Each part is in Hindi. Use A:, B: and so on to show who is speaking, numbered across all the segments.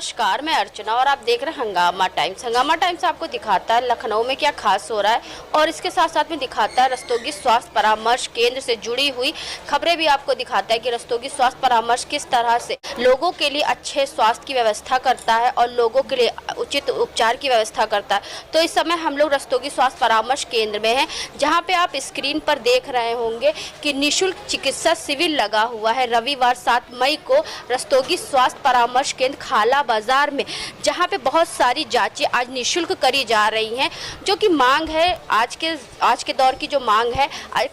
A: नमस्कार, मैं अर्चना और आप देख रहे हैं हंगामा टाइम्स। हंगामा टाइम्स आपको दिखाता है लखनऊ में क्या खास हो रहा है और इसके साथ साथ में दिखाता है रस्तोगी स्वास्थ्य परामर्श केंद्र से जुड़ी हुई खबरें भी आपको दिखाता है कि रस्तोगी स्वास्थ्य परामर्श किस तरह से लोगों के लिए अच्छे स्वास्थ्य की व्यवस्था करता है और लोगों के लिए उचित उपचार की व्यवस्था करता है। तो इस समय हम लोग रस्तोगी स्वास्थ्य परामर्श केंद्र में हैं, जहाँ पे आप स्क्रीन पर देख रहे होंगे कि निःशुल्क चिकित्सा शिविर लगा हुआ है रविवार 7 मई को रस्तोगी स्वास्थ्य परामर्श केंद्र खाला बाजार में, जहां पे बहुत सारी जांचें आज निःशुल्क करी जा रही हैं। जो कि मांग है आज के दौर की जो मांग है,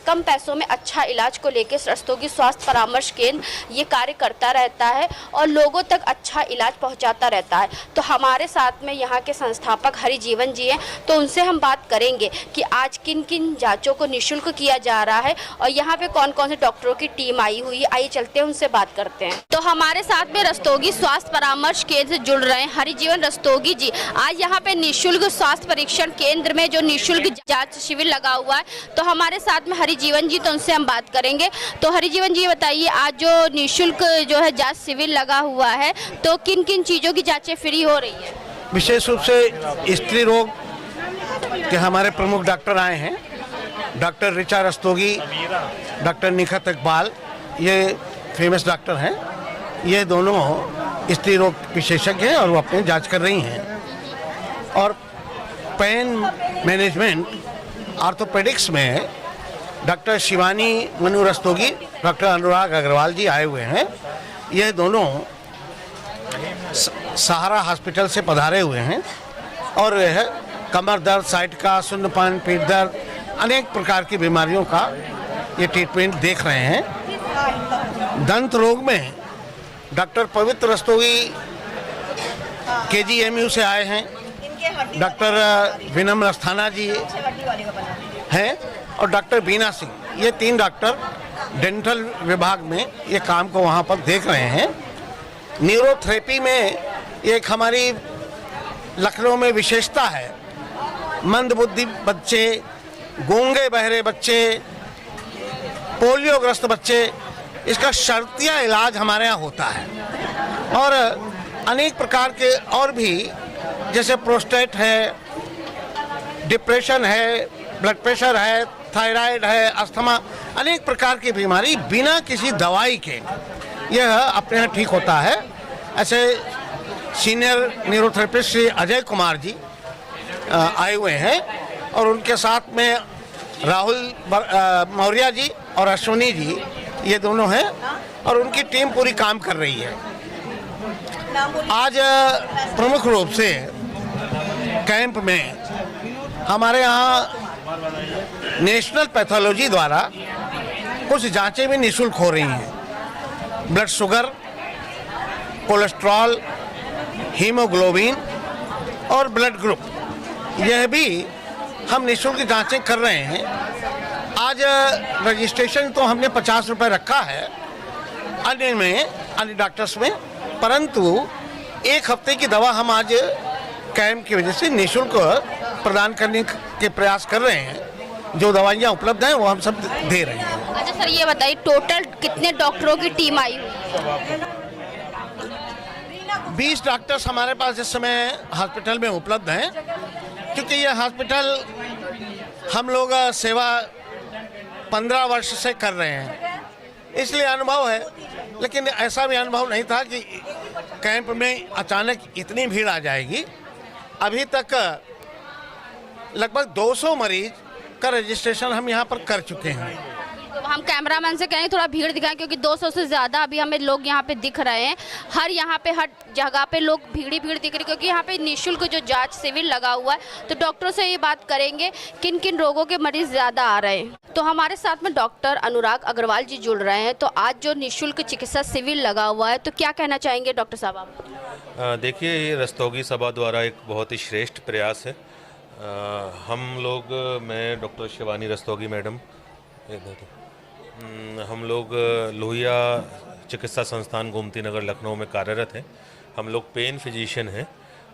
A: कम पैसों में अच्छा इलाज को लेकर रस्तोगी स्वास्थ्य परामर्श केंद्र ये कार्य करता रहता है और लोगों तक अच्छा इलाज पहुंचाता रहता है। तो हमारे साथ में यहाँ के संस्थापक हरिजीवन जी हैं, तो उनसे हम बात करेंगे कि आज किन किन जाँचों को निःशुल्क किया जा रहा है और यहाँ पे कौन कौन से डॉक्टरों की टीम आई हुई है। आइए चलते हैं उनसे बात करते हैं। तो हमारे साथ में रस्तोगी स्वास्थ्य परामर्श केंद्र से जुड़ रहे हैं हरिजीवन रस्तोगी जी। आज यहाँ पे निःशुल्क स्वास्थ्य परीक्षण केंद्र में जो निःशुल्क जांच शिविर लगा हुआ है, तो हमारे साथ में हरिजीवन जी, तो उनसे हम बात करेंगे। तो हरिजीवन जी बताइए, आज जो निःशुल्क जो है जांच शिविर लगा हुआ है, तो किन किन चीजों की जांचें फ्री हो रही है?
B: विशेष रूप से स्त्री रोग के हमारे प्रमुख डॉक्टर आए हैं, डॉक्टर ऋचा रस्तोगी, डॉक्टर निखत इकबाल, ये फेमस डॉक्टर हैं। ये दोनों स्त्री रोग विशेषज्ञ हैं और वो अपनी जांच कर रही हैं। और पेन मैनेजमेंट ऑर्थोपेडिक्स में डॉक्टर शिवानी मनु रस्तोगी, डॉक्टर अनुराग अग्रवाल जी आए हुए हैं। ये दोनों सहारा हॉस्पिटल से पधारे हुए हैं और यह कमर दर्द, साइटिका, शून्यपान, पेट दर्द, अनेक प्रकार की बीमारियों का ये ट्रीटमेंट देख रहे हैं। दंत रोग में डॉक्टर पवित्र रस्तोगी KGMU से आए हैं, डॉक्टर विनम्र अस्थाना जी हैं और डॉक्टर बीना सिंह, ये 3 डॉक्टर डेंटल विभाग में ये काम को वहाँ पर देख रहे हैं। न्यूरोथेरेपी में एक हमारी लखनऊ में विशेषता है, मंदबुद्धि बच्चे, गूंगे बहरे बच्चे, पोलियोग्रस्त बच्चे, इसका शर्तिया इलाज हमारे यहाँ होता है। और अनेक प्रकार के और भी, जैसे प्रोस्टेट है, डिप्रेशन है, ब्लड प्रेशर है, थायराइड है, अस्थमा, अनेक प्रकार की बीमारी बिना किसी दवाई के यह अपने यहाँ ठीक होता है। ऐसे सीनियर न्यूरोथेरेपिस्ट श्री अजय कुमार जी आए हुए हैं और उनके साथ में राहुल मौर्य जी और अश्विनी जी, ये दोनों हैं और उनकी टीम पूरी काम कर रही है। आज प्रमुख रूप से कैंप में हमारे यहाँ नेशनल पैथोलॉजी द्वारा कुछ जांचें भी निःशुल्क हो रही हैं। ब्लड शुगर, कोलेस्ट्रॉल, हीमोग्लोबिन और ब्लड ग्रुप, यह भी हम निःशुल्क जांचें कर रहे हैं। आज रजिस्ट्रेशन तो हमने 50 रुपये रखा है अन्य डॉक्टर्स में, परंतु 1 हफ्ते की दवा हम आज कैंप की वजह से निःशुल्क प्रदान करने के प्रयास कर रहे हैं। जो दवाइयाँ उपलब्ध हैं वो हम सब दे रहे हैं।
A: अच्छा सर, ये बताइए टोटल कितने डॉक्टरों की टीम आई हुई है?
B: 20 डॉक्टर्स हमारे पास इस समय हॉस्पिटल में उपलब्ध हैं, क्योंकि यह हॉस्पिटल हम लोग सेवा 15 वर्ष से कर रहे हैं, इसलिए अनुभव है। लेकिन ऐसा भी अनुभव नहीं था कि कैंप में अचानक इतनी भीड़ आ जाएगी। अभी तक लगभग 200 मरीज का रजिस्ट्रेशन हम यहाँ पर कर चुके हैं।
A: तो हम कैमरामैन से कहें थोड़ा भीड़ दिखाएं, क्योंकि 200 से ज़्यादा अभी हमें लोग यहाँ पे दिख रहे हैं। हर जगह पे लोग भीड़ दिख रही है, क्योंकि यहाँ पे निःशुल्क जो जांच शिविर लगा हुआ है। तो डॉक्टरों से ये बात करेंगे किन किन रोगों के मरीज ज़्यादा आ रहे हैं। तो हमारे साथ में डॉक्टर अनुराग अग्रवाल जी जुड़ रहे हैं। तो आज जो निःशुल्क चिकित्सा शिविर लगा हुआ है, तो क्या कहना चाहेंगे डॉक्टर साहब आप?
C: देखिए, ये रस्तोगी सभा द्वारा एक बहुत ही श्रेष्ठ प्रयास है। हम लोग, मैं डॉक्टर शिवानी रस्तोगी मैडम, हम लोग लोहिया चिकित्सा संस्थान गोमती नगर लखनऊ में कार्यरत हैं। हम लोग पेन फिजिशियन हैं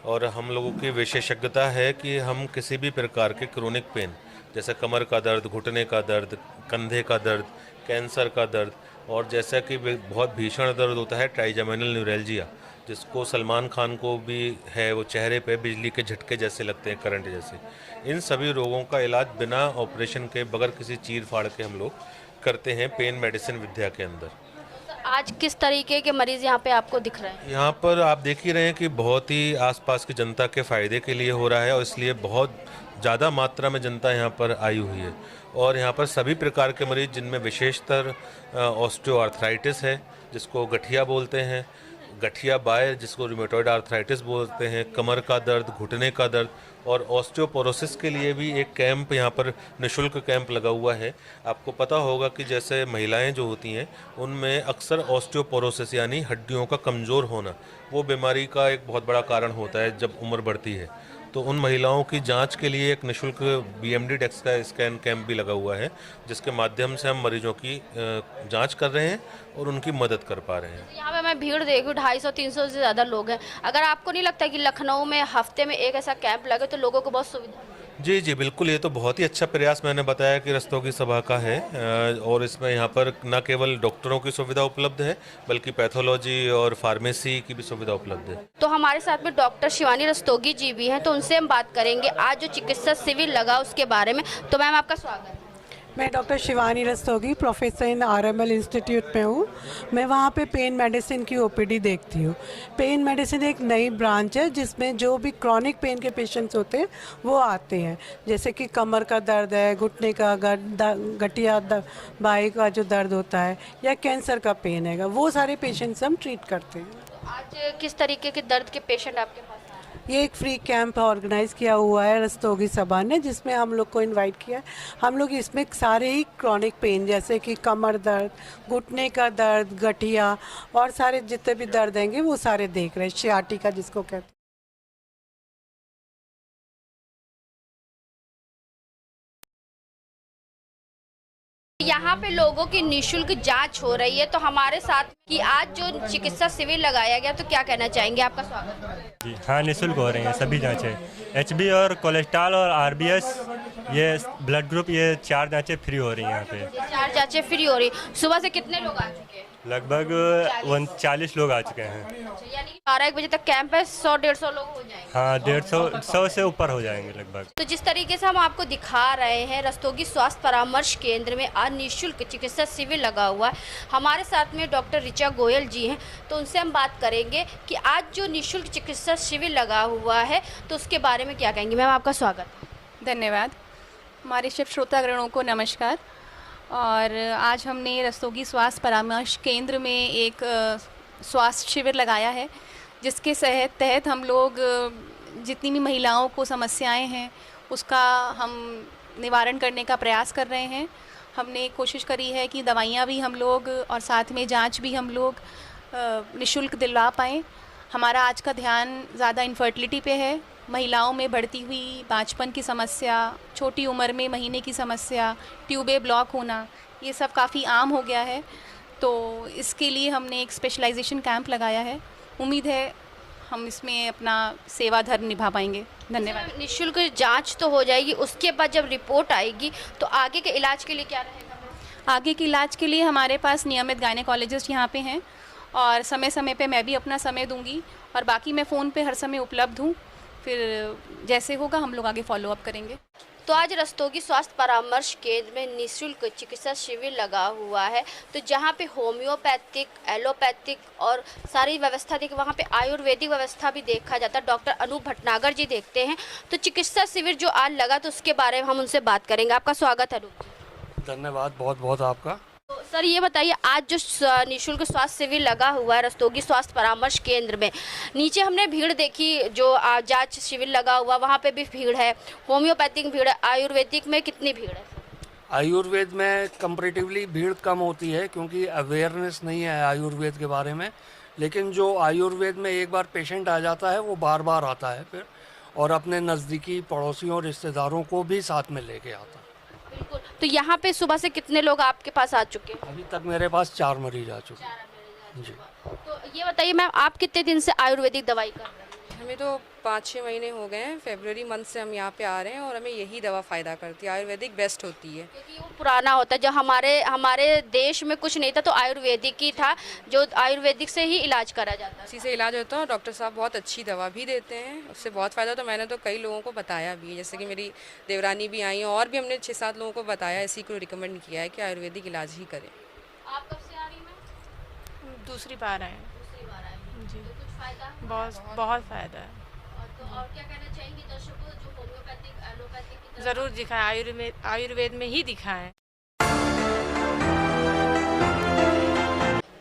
C: और हम लोगों की विशेषज्ञता है कि हम किसी भी प्रकार के क्रोनिक पेन, जैसे कमर का दर्द, घुटने का दर्द, कंधे का दर्द, कैंसर का दर्द और जैसा कि बहुत भीषण दर्द होता है ट्राइजेमिनल न्यूरैल्जिया, जिसको सलमान खान को भी है, वो चेहरे पे बिजली के झटके जैसे लगते हैं, करंट जैसे। इन सभी रोगों का इलाज बिना ऑपरेशन के, बगैर किसी चीर फाड़ के हम लोग करते हैं पेन मेडिसिन विद्या के अंदर।
A: आज किस तरीके के मरीज यहाँ पे आपको दिख रहे हैं?
C: यहाँ पर आप देख ही रहे हैं कि बहुत ही आसपास की जनता के फ़ायदे के लिए हो रहा है और इसलिए बहुत ज़्यादा मात्रा में जनता यहाँ पर आई हुई है। और यहाँ पर सभी प्रकार के मरीज, जिनमें विशेषतर ऑस्टियोआर्थराइटिस है जिसको गठिया बोलते हैं, गठिया बाय जिसको रूमेटॉइड आर्थराइटिस बोलते हैं, कमर का दर्द, घुटने का दर्द, और ऑस्टियोपोरोसिस के लिए भी एक कैंप यहाँ पर निःशुल्क कैंप लगा हुआ है। आपको पता होगा कि जैसे महिलाएं जो होती हैं उनमें अक्सर ऑस्टियोपोरोसिस यानी हड्डियों का कमज़ोर होना, वो बीमारी का एक बहुत बड़ा कारण होता है जब उम्र बढ़ती है। तो उन महिलाओं की जांच के लिए एक निःशुल्क BMD डेक्स का स्कैन कैंप भी लगा हुआ है, जिसके माध्यम से हम मरीजों की जांच कर रहे हैं और उनकी मदद कर पा रहे हैं।
A: यहाँ पे मैं भीड़ देखी, 250-300 से ज़्यादा लोग हैं। अगर आपको नहीं लगता कि लखनऊ में हफ्ते में एक ऐसा कैंप लगे तो लोगों को बहुत सुविधा?
C: जी जी बिल्कुल, ये तो बहुत ही अच्छा प्रयास मैंने बताया कि रस्तोगी सभा का है। और इसमें यहाँ पर न केवल डॉक्टरों की सुविधा उपलब्ध है बल्कि पैथोलॉजी और फार्मेसी की भी सुविधा उपलब्ध है।
A: तो हमारे साथ में डॉक्टर शिवानी रस्तोगी जी भी हैं, तो उनसे हम बात करेंगे आज जो चिकित्सा शिविर लगा उसके बारे में। तो मैम आपका स्वागत है।
D: मैं doctor Shivani Rastogi, professor in RML institute में हूँ। मैं वहाँ पे पेन मेडिसिन की OPD देखती हूँ। पेन मेडिसिन एक नई ब्रांच है जिसमें जो भी क्रॉनिक पेन के पेशेंट्स होते हैं वो आते हैं, जैसे कि कमर का दर्द है, घुटने का, गठिया बाई का जो दर्द होता है, या कैंसर का पेन है, वो सारे पेशेंट्स हम ट्रीट करते हैं।
A: तो आज किस तरीके के दर्द के पेशेंट आपके पास?
D: ये एक फ्री कैंप ऑर्गेनाइज किया हुआ है रस्तोगी सभा ने, जिसमें हम लोग को इनवाइट किया है। हम लोग इसमें सारे ही क्रॉनिक पेन जैसे कि कमर दर्द, घुटने का दर्द, गठिया और सारे जितने भी दर्द हैंगे वो सारे देख रहे हैं, शियाटिका जिसको कहते हैं।
A: यहाँ पे लोगों की निःशुल्क जांच हो रही है, तो हमारे साथ कि आज जो चिकित्सा शिविर लगाया गया, तो क्या कहना चाहेंगे? आपका स्वागत है।
E: जी हाँ, निःशुल्क हो रही हैं सभी जांचें। HB और कोलेस्ट्रॉल और RBS, ये ब्लड ग्रुप, ये 4 जांचें फ्री हो रही हैं यहाँ पे।
A: 4 जांचें फ्री हो रही। सुबह से कितने लोग आ चुके हैं?
E: लगभग 40 लोग आ चुके हैं।
A: यानी 12-1 बजे तक कैंप है, 100-150 लोग हो जाएंगे।
E: हाँ, 150 से ऊपर हो जाएंगे लगभग।
A: तो जिस तरीके से हम आपको दिखा रहे हैं, रस्तोगी स्वास्थ्य परामर्श केंद्र में आज निःशुल्क चिकित्सा शिविर लगा हुआ है। हमारे साथ में डॉक्टर ऋचा गोयल जी हैं, तो उनसे हम बात करेंगे कि आज जो निःशुल्क चिकित्सा शिविर लगा हुआ है तो उसके बारे में क्या कहेंगे। मैम आपका स्वागत है।
F: धन्यवाद। हमारे शिव श्रोतागणों को नमस्कार। और आज हमने रस्तोगी स्वास्थ्य परामर्श केंद्र में एक स्वास्थ्य शिविर लगाया है, जिसके तहत हम लोग जितनी भी महिलाओं को समस्याएं हैं उसका हम निवारण करने का प्रयास कर रहे हैं। हमने कोशिश करी है कि दवाइयाँ भी हम लोग और साथ में जांच भी हम लोग निःशुल्क दिलवा पाएँ। हमारा आज का ध्यान ज़्यादा इनफर्टिलिटी पे है, महिलाओं में बढ़ती हुई बांझपन की समस्या, छोटी उम्र में महीने की समस्या, ट्यूबे ब्लॉक होना, ये सब काफ़ी आम हो गया है। तो इसके लिए हमने एक स्पेशलाइजेशन कैंप लगाया है। उम्मीद है हम इसमें अपना सेवा धर्म निभा पाएंगे। धन्यवाद।
A: निःशुल्क जांच तो हो जाएगी, उसके बाद जब रिपोर्ट आएगी तो आगे के इलाज के लिए क्या रहेगा?
F: आगे के इलाज के लिए हमारे पास नियमित गायनेकोलॉजिस्ट यहाँ पे हैं और समय समय पे मैं भी अपना समय दूंगी और बाकी मैं फ़ोन पे हर समय उपलब्ध हूँ। फिर जैसे होगा हम लोग आगे फॉलो अप करेंगे।
A: तो आज रस्तोगी स्वास्थ्य परामर्श केंद्र में निःशुल्क चिकित्सा शिविर लगा हुआ है, तो जहाँ पे होम्योपैथिक, एलोपैथिक और सारी व्यवस्था देखी, वहाँ पे आयुर्वेदिक व्यवस्था भी देखा जाता है। डॉक्टर अनूप भटनागर जी देखते हैं। तो चिकित्सा शिविर जो आज लगा तो उसके बारे में हम उनसे बात करेंगे। आपका स्वागत है अनूप।
G: धन्यवाद बहुत बहुत आपका।
A: तो सर ये बताइए, आज जो निःशुल्क स्वास्थ्य शिविर लगा हुआ है रस्तोगी स्वास्थ्य परामर्श केंद्र में, नीचे हमने भीड़ देखी, जो जांच शिविर लगा हुआ वहाँ पे भी भीड़ है, होम्योपैथिक भीड़ है, आयुर्वेदिक में कितनी भीड़ है?
G: आयुर्वेद में कंपैरेटिवली भीड़ कम होती है क्योंकि अवेयरनेस नहीं है आयुर्वेद के बारे में। लेकिन जो आयुर्वेद में एक बार पेशेंट आ जाता है वो बार बार आता है फिर, और अपने नज़दीकी पड़ोसियों रिश्तेदारों को भी साथ में लेके आता है।
A: बिल्कुल। तो यहाँ पे सुबह से कितने लोग आपके पास आ चुके हैं?
G: अभी तक मेरे पास 4 मरीज आ चुके हैं। जी।
A: तो ये बताइए मैम, आप कितने दिन से आयुर्वेदिक दवाई कर रहे हैं?
H: हमें तो 5-6 महीने हो गए हैं, फरवरी मंथ से हम यहाँ पे आ रहे हैं और हमें यही दवा फ़ायदा करती है, आयुर्वेदिक बेस्ट होती है।
A: क्योंकि वो पुराना होता है, जो हमारे हमारे देश में कुछ नहीं था तो आयुर्वेदिक ही था, जो आयुर्वेदिक से ही इलाज करा जाता है।
H: इसी से इलाज होता है। डॉक्टर साहब बहुत अच्छी दवा भी देते हैं, उससे बहुत फ़ायदा। तो मैंने तो कई लोगों को बताया भी है, जैसे कि मेरी देवरानी भी आई हैं और भी हमने 6-7 लोगों को बताया, इसी को रिकमेंड किया है कि आयुर्वेदिक इलाज ही करें।
A: आप कब से आ रही हैं?
I: दूसरी बार आए हैं।
A: दूसरी बार आई हैं।
I: जी।
A: तो कुछ फ़ायदा?
I: बहुत फ़ायदा है।
A: और क्या कहना चाहेंगी दर्शकों जो होम्योपैथिक एलोपैथिक की तरफ
I: ज़रूर दिखाएं, आयुर्वेद में ही दिखाएं।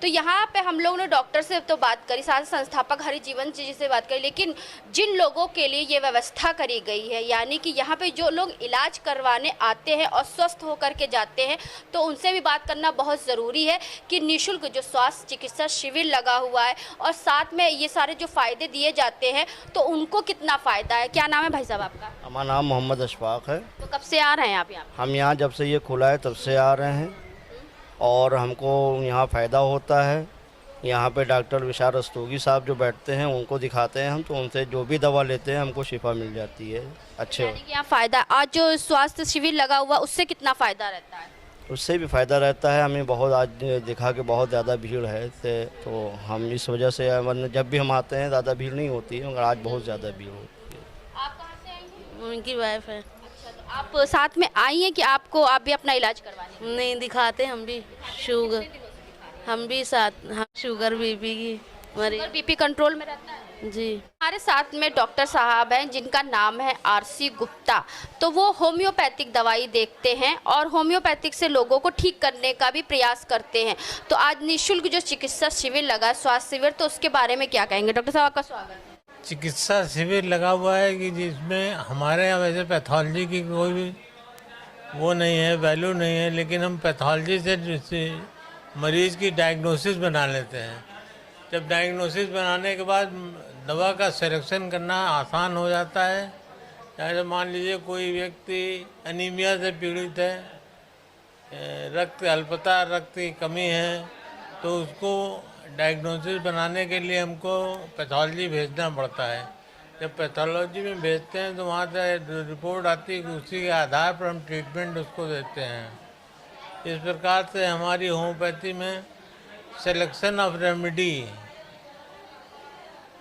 A: तो यहाँ पे हम लोगों ने डॉक्टर से तो बात करी, साथ संस्थापक हरिजीवन जी से बात करी, लेकिन जिन लोगों के लिए ये व्यवस्था करी गई है, यानी कि यहाँ पे जो लोग इलाज करवाने आते हैं और स्वस्थ होकर के जाते हैं, तो उनसे भी बात करना बहुत ज़रूरी है कि निःशुल्क जो स्वास्थ्य चिकित्सा शिविर लगा हुआ है और साथ में ये सारे जो फ़ायदे दिए जाते हैं तो उनको कितना फ़ायदा है। क्या नाम है भाई साहब आपका?
J: हमारा नाम मोहम्मद अशफाक है।
A: तो कब से आ रहे हैं आप यहाँ?
J: हम यहाँ जब से ये खुला है तब से आ रहे हैं और हमको यहाँ फ़ायदा होता है। यहाँ पे डॉक्टर विशाल रस्तोगी साहब जो बैठते हैं उनको दिखाते हैं हम, तो उनसे जो भी दवा लेते हैं हमको शिफा मिल जाती है। अच्छे
A: यानी कि यहाँ फ़ायदा, आज जो स्वास्थ्य शिविर लगा हुआ उससे कितना फ़ायदा रहता है?
J: उससे भी फ़ायदा रहता है हमें। बहुत आज दिखा के बहुत ज़्यादा भीड़ है तो हम इस वजह से, वरना जब भी हम आते हैं ज़्यादा भीड़ नहीं होती है, मगर आज बहुत ज़्यादा भीड़ होती है।
A: आप कहाँ से आई हैं?
I: उनकी वाइफ है।
A: अच्छा, तो आप साथ में आई हैं कि आप भी अपना इलाज करवाने?
I: नहीं दिखाते हम भी शुगर, हम भी साथ, हम शुगर बीपी की मरीज।
A: बीपी कंट्रोल में रहता है
I: जी।
A: हमारे साथ में डॉक्टर साहब हैं जिनका नाम है आरसी गुप्ता। तो वो होम्योपैथिक दवाई देखते हैं और होम्योपैथिक से लोगों को ठीक करने का भी प्रयास करते हैं। तो आज निःशुल्क जो चिकित्सा शिविर लगा है, स्वास्थ्य शिविर, तो उसके बारे में क्या कहेंगे? डॉक्टर साहब आपका स्वागत है।
K: चिकित्सा शिविर लगा हुआ है कि जिसमें हमारे यहाँ वैसे पैथोलॉजी की कोई भी वो नहीं है, वैल्यू नहीं है, लेकिन हम पैथोलॉजी से मरीज़ की डायग्नोसिस बना लेते हैं। जब डायग्नोसिस बनाने के बाद दवा का सिलेक्शन करना आसान हो जाता है। जैसे मान लीजिए कोई व्यक्ति एनीमिया से पीड़ित है, रक्त अल्पता, रक्त की कमी है, तो उसको डायग्नोसिस बनाने के लिए हमको पैथोलॉजी भेजना पड़ता है। जब पैथोलॉजी में भेजते हैं तो वहाँ से रिपोर्ट आती है कि उसी के आधार पर हम ट्रीटमेंट उसको देते हैं। इस प्रकार से हमारी होम्योपैथी में सिलेक्शन ऑफ रेमेडी,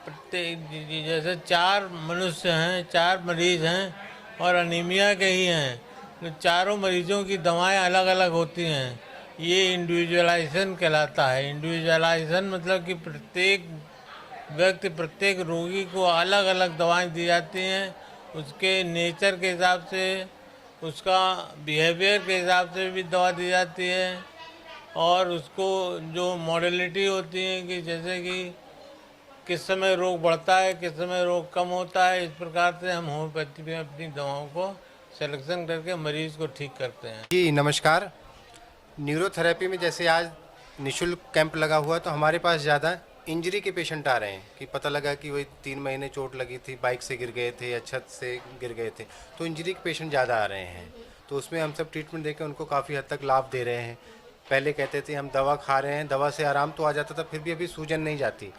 K: प्रत्येक जैसे 4 मनुष्य हैं, 4 मरीज़ हैं और अनीमिया के ही हैं, तो चारों मरीजों की दवाएं अलग अलग होती हैं। ये इंडिविजुअलाइजेशन कहलाता है। इंडिविजुअलाइजेशन मतलब कि प्रत्येक व्यक्ति, प्रत्येक रोगी को अलग अलग दवाएं दी जाती हैं, उसके नेचर के हिसाब से, उसका बिहेवियर के हिसाब से भी दवा दी जाती है और उसको जो मॉडलिटी होती है कि जैसे कि किस समय रोग बढ़ता है, किस समय रोग कम होता है, इस प्रकार से हम होम्योपैथी में अपनी दवाओं को सिलेक्शन करके मरीज़ को ठीक करते हैं।
L: जी नमस्कार। न्यूरोथेरेपी में जैसे आज निःशुल्क कैंप लगा हुआ, तो हमारे पास ज़्यादा इंजरी के पेशेंट आ रहे हैं कि पता लगा कि वही 3 महीने चोट लगी थी, बाइक से गिर गए थे या छत से गिर गए थे, तो इंजरी के पेशेंट ज़्यादा आ रहे हैं। तो उसमें हम सब ट्रीटमेंट देकर उनको काफ़ी हद तक लाभ दे रहे हैं। पहले कहते थे हम दवा खा रहे हैं, दवा से आराम तो आ जाता था, फिर भी अभी सूजन नहीं जाती,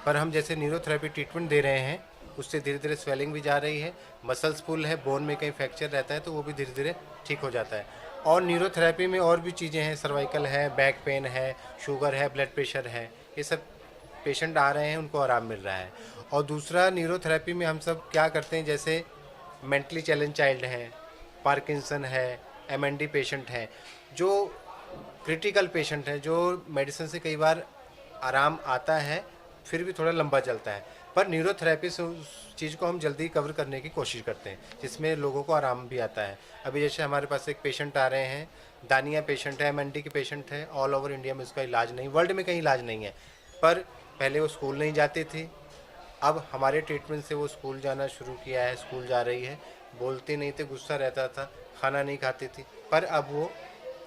L: पर हम जैसे न्यूरोथेरेपी ट्रीटमेंट दे रहे हैं उससे धीरे धीरे स्वेलिंग भी जा रही है, मसल्स फुल है, बोन में कहीं फ्रैक्चर रहता है तो वो भी धीरे धीरे ठीक हो जाता है। और न्यूरोथेरेपी में और भी चीज़ें हैं, सर्वाइकल है, बैक पेन है, शुगर है, ब्लड प्रेशर है, ये सब पेशेंट आ रहे हैं, उनको आराम मिल रहा है। और दूसरा न्यूरोथेरेपी में हम सब क्या करते हैं, जैसे मेंटली चैलेंज चाइल्ड हैं, पार्किंसन है, MND पेशेंट हैं, जो क्रिटिकल पेशेंट हैं, जो मेडिसिन से कई बार आराम आता है फिर भी थोड़ा लंबा चलता है, पर न्यूरोथेरेपी से उस चीज़ को हम जल्दी कवर करने की कोशिश करते हैं जिसमें लोगों को आराम भी आता है। अभी जैसे हमारे पास एक पेशेंट आ रहे हैं, दानिया पेशेंट है, MND के पेशेंट है, ऑल ओवर इंडिया में उसका इलाज नहीं, वर्ल्ड में कहीं इलाज नहीं है, पर पहले वो स्कूल नहीं जाती थी, अब हमारे ट्रीटमेंट से वो स्कूल जाना शुरू किया है, स्कूल जा रही है। बोलती नहीं थी, गुस्सा रहता था, खाना नहीं खाती थी, पर अब वो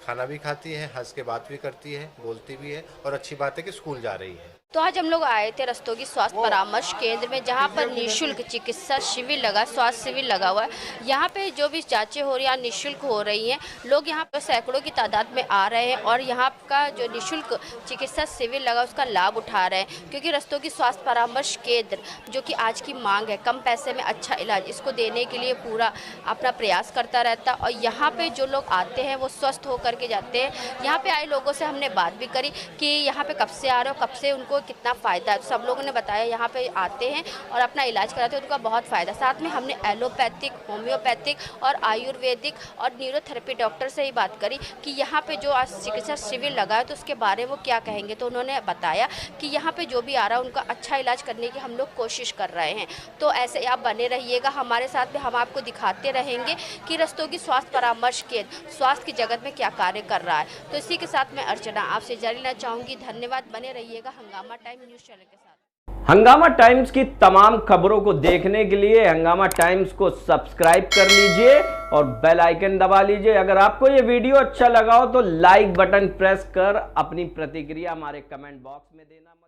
L: खाना भी खाती है, हंस के बात भी करती है, बोलती भी है और अच्छी बात है कि स्कूल जा रही है।
A: तो आज हम लोग आए थे रस्तोगी स्वास्थ्य परामर्श केंद्र में, जहां पर निःशुल्क चिकित्सा शिविर लगा, स्वास्थ्य शिविर लगा हुआ है। यहां पे जो भी जांचें हो रही हैं निःशुल्क हो रही हैं। लोग यहां पर सैकड़ों की तादाद में आ रहे हैं और यहां का जो निःशुल्क चिकित्सा शिविर लगा उसका लाभ उठा रहे हैं, क्योंकि रस्तोगी स्वास्थ्य परामर्श केंद्र जो कि आज की मांग है, कम पैसे में अच्छा इलाज, इसको देने के लिए पूरा अपना प्रयास करता रहता है। और यहाँ पे जो लोग आते हैं वो स्वस्थ होकर के जाते हैं। यहाँ पे आए लोगों से हमने बात भी करी कि यहाँ पे कब से आ रहे हो, कब से उनको कितना फ़ायदा है। सब लोगों ने बताया यहाँ पे आते हैं और अपना इलाज कराते हैं, उनका बहुत फ़ायदा। साथ में हमने एलोपैथिक, होम्योपैथिक और आयुर्वेदिक और न्यूरोथेरेपी डॉक्टर से ही बात करी कि यहाँ पे जो आज चिकित्सा शिविर लगा है तो उसके बारे में वो क्या कहेंगे। तो उन्होंने बताया कि यहाँ पे जो भी आ रहा है उनका अच्छा इलाज करने की हम लोग कोशिश कर रहे हैं। तो ऐसे आप बने रहिएगा हमारे साथ में, हम आपको दिखाते रहेंगे कि रस्तोगी स्वास्थ्य परामर्श केंद्र स्वास्थ्य की जगत में क्या कार्य कर रहा है। तो इसी के साथ मैं अर्चना आपसे इजाज़त लेना चाहूँगी। धन्यवाद, बने रहिएगा हंगामा टाइम न्यूज़ चैनल के साथ।
M: हंगामा टाइम्स की तमाम खबरों को देखने के लिए हंगामा टाइम्स को सब्सक्राइब कर लीजिए और बेल आइकन दबा लीजिए। अगर आपको ये वीडियो अच्छा लगा हो तो लाइक बटन प्रेस कर अपनी प्रतिक्रिया हमारे कमेंट बॉक्स में देना मत